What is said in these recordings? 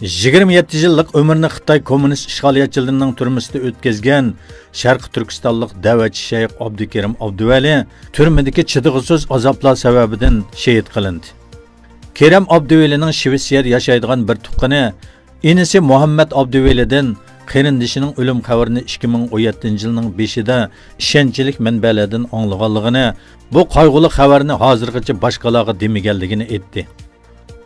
27 yıllık ömrünü Xitay komünist işgaliyatçılığının türmesinde ötközgen Şarkı Türkistanlık da'vatchi Şeyh Abdukerim Abduvali türmedeki çıdığısız azaplar sebebinden şehit kılındı. Kerem Abduvali'nin Şvetsiyada yaşaydigan bir tuqqani, inisi Muhammed Abduvali'den qerindishining ölüm xabarini 2017 yılının 5'ida ishonchlik manbalardan anglaganligini, bu qayg'uli xabarni hozirgacha boshqalarga demaganligini aytdi.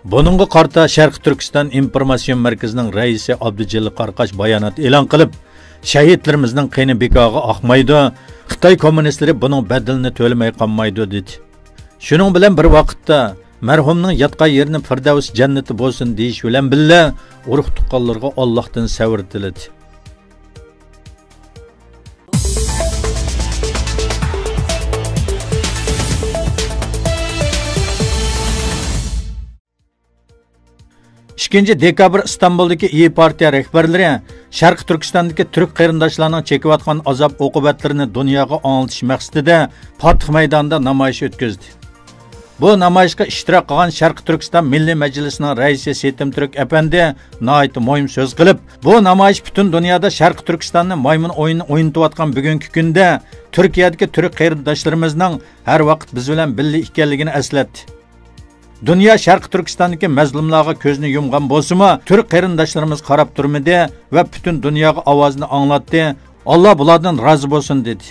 Bununğa qarta Sharq Turkiston informatsion markazining raisi Abdujalil Qarqash bayonot e'lon qilib, shahidlarimizning qini bekorga oqmaydi, Xitoy kommunistlari buning badalini to'lamay qolmaydi dedi. Shuning bilan bir vaqtda marhumning yotgan yerini Firdavs jannati bo'lsin deyish bilan billa urug' tuqqanlarga Allohdan sabr tiladi. İkinci dekabr İstanbul'daki İyi Partiya rehberleri Şarkı Türkistan'daki Türk qarindoshlarning çekivatgan azap okubatlarını dünyaya anlatish maqsadida Fatih Meydanı'nda namoyish o'tkazdi. Bu namoyishga ishtirok qilgan Şarkı Türkistan Milliy Majlisining raisi Setim Türk Efendi nəhayət muhim söz qilib, bu namoyish butun dunyoda Şarkı Türkistanni maymun o'yinini o'ynatayotgan bugungi kunda Turkiyadagi Türk qarindoshlarimizning har vaqt biz bilan birga ekanligini eslatdi. Dünya Şarkı Türkistan'daki mazlumlarga ko'zni yumgan bo'lsa-mu, Türk qarindoshlarimiz qarab turmadi va butun dunyoga ovozini anglatdi. Alloh bulardan rozi bo'lsin dedi.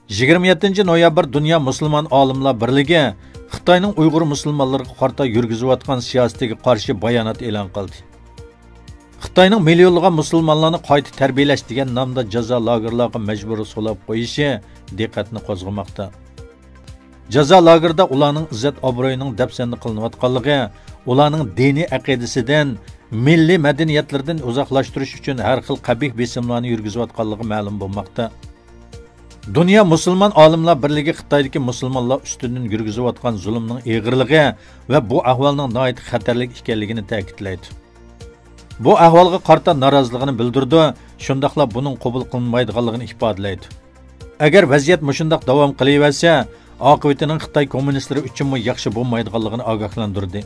...27 noyabr Dünya Müslüman Alimlar Birligi Xitoyning Uyg'ur musulmonlariga qarta yurgizayotgan siyosatiga qarshi bayonot e'lon qildi. Xitoyning millionlagan musulmonlarni qayta tarbiyalash degan nomda jazo lagerlariga majburiy solab qo'yishi diqqatni qo'zg'amoqda. Jazo lagerda ularning izzat obro'yining dafsanda qilinayotganligi, ularning diniy aqidasidan, milliy madaniyatlardan uzoqlashtirish uchun har xil qabih besimlarni yurgizayotganligi ma'lum bo'lmoqda. Dünya Müslüman Alimlar Birligi Xitoydagi musulmonlar ustidan yurgizayotgan zulmning eg'irligi va bu ahvolning nihoyat xatarlik ekanligini ta'kidlaydi. Bu ahvolga qarta noroziligini bildirdi, shundaqla buning qabul qilinmaydiganligini ifodalaydi. Agar vaziyat mushundaq davom qilaversa, oqibatining Xitoy kommunistlari uchun yaxshi bo'lmaydiganligini ogohlantirdi.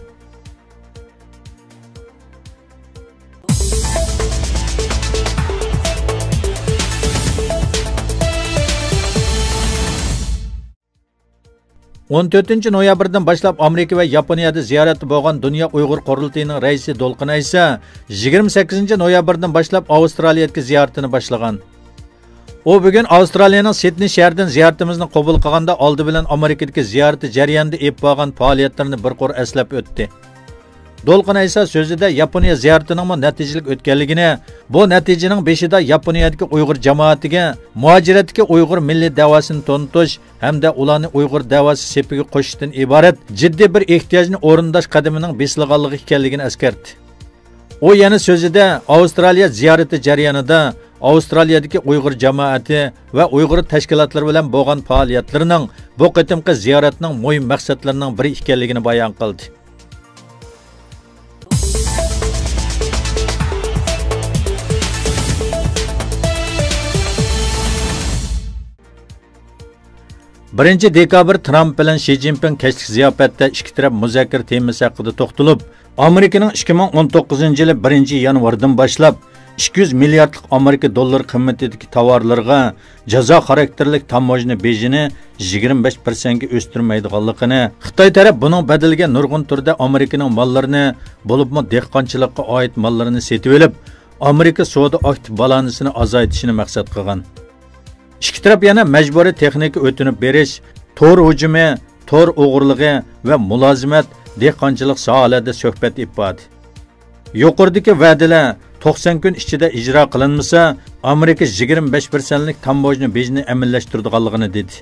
...14 noyabrdan başlap Amerika ve Yaponiyada ziyareti bo'lgan Dünya Uyg'ur Qurultayining raisi Dolqin ise 28 noyabrdan başlap Avustraliyadagi ziyoratini boshlagan. O bugün Avustraliyaning Sidney shahridan ziyoratimizni qabul qilganda oldi bilan Amerikadagi ziyarati jarayonida olib bo'lgan faoliyatlarini bir qor eslab o'tdi. Dolqin ise sözüde Yaponiya ziyaratining natijalik o'tganligini, bu natijaning beshida Yaponiyadagi Uyg'ur jamoatiga muhojiratdagi Uyg'ur milliy davosini to'ntish hamda ularni Uyg'ur davosi sepiga qo'shishdan iborat jiddiy bir ehtiyojni o'rindash qadamining besilganligi ekanligini eskartdi. O yana sözüde Avustraliya ziyarati jarayonida Avustraliyadagi Uyg'ur jamoati va Uyg'ur tashkilotlari bilan bo'lgan faoliyatlarining bu qitimqi ziyoratning muhim maqsadlarining biri ekanligini bayon qildi. Birinchi dekabr Trump bilan Xi Jinping kechlik ziyofatda ikki taraf muzokara temasi haqida to'xtalib, Amerikaning 2019 yili 1-yanvardan boshlab 200 milliardlik Amerika dollari qimmatidagi tovarlarga jazo xarakterlik tamojna bejini 25% ga o'stirmaydiganligini, Xitoy taraf buning badaliga nurg'un turda Amerikaning mollarini, bo'libmi dehqonchilikqa oid mollarini setib olib, Amerika savdo aktiv balansini azaytishni maqsad qilgan. İki taraf yana majburiy texnika o'tinib berish, tor hujumi, tor o'g'irligi va mulozimat dehqonchilik sohalarida suhbat ifodi. Yuqoridagi va'dalar 90 kun ichida ijro qilinmasa, Amerika 25%lik tamojna bejini amallashtiradiganligini dedi.